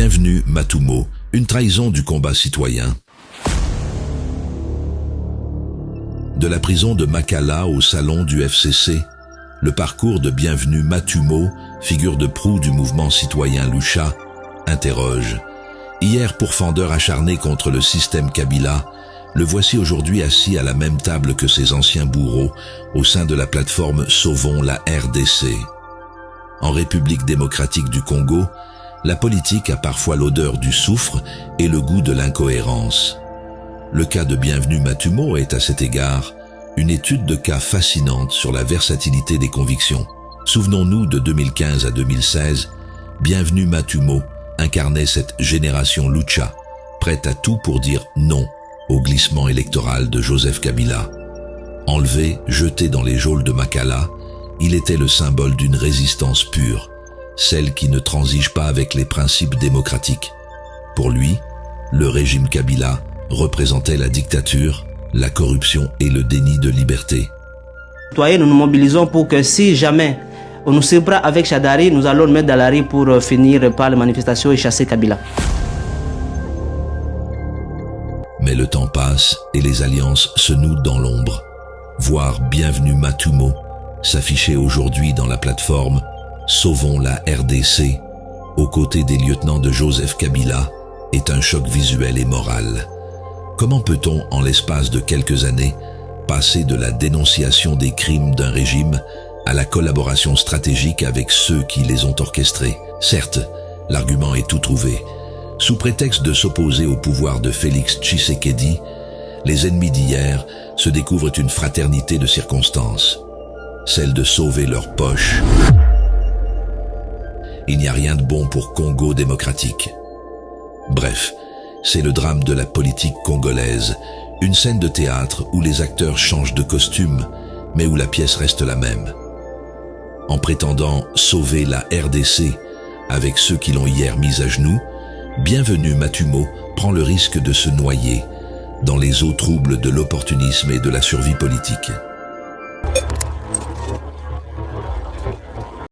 Bienvenue Matumo, une trahison du combat citoyen. De la prison de Makala au salon du FCC, le parcours de Bienvenue Matumo, figure de proue du mouvement citoyen Lucha, interroge. Hier pourfendeur acharné contre le système Kabila, le voici aujourd'hui assis à la même table que ses anciens bourreaux au sein de la plateforme Sauvons la RDC. En République démocratique du Congo, la politique a parfois l'odeur du soufre et le goût de l'incohérence. Le cas de Bienvenue Matumo est à cet égard une étude de cas fascinante sur la versatilité des convictions. Souvenons-nous de 2015 à 2016, Bienvenue Matumo incarnait cette génération Lucha, prête à tout pour dire non au glissement électoral de Joseph Kabila. Enlevé, jeté dans les geôles de Makala, il était le symbole d'une résistance pure, celle qui ne transige pas avec les principes démocratiques. Pour lui, le régime Kabila représentait la dictature, la corruption et le déni de liberté. Nous nous mobilisons pour que si jamais on nous sépare avec Chadari, nous allons le mettre dans la rue pour finir par les manifestations et chasser Kabila. Mais le temps passe et les alliances se nouent dans l'ombre. Voir Bienvenue Matumo s'afficher aujourd'hui dans la plateforme Sauvons la RDC, aux côtés des lieutenants de Joseph Kabila, est un choc visuel et moral. Comment peut-on, en l'espace de quelques années, passer de la dénonciation des crimes d'un régime à la collaboration stratégique avec ceux qui les ont orchestrés? Certes, l'argument est tout trouvé. Sous prétexte de s'opposer au pouvoir de Félix Tshisekedi, les ennemis d'hier se découvrent une fraternité de circonstances, celle de sauver leur poche. Il n'y a rien de bon pour Congo démocratique. Bref, c'est le drame de la politique congolaise, une scène de théâtre où les acteurs changent de costume, mais où la pièce reste la même. En prétendant sauver la RDC avec ceux qui l'ont hier mise à genoux, Bienvenue Matumo prend le risque de se noyer dans les eaux troubles de l'opportunisme et de la survie politique.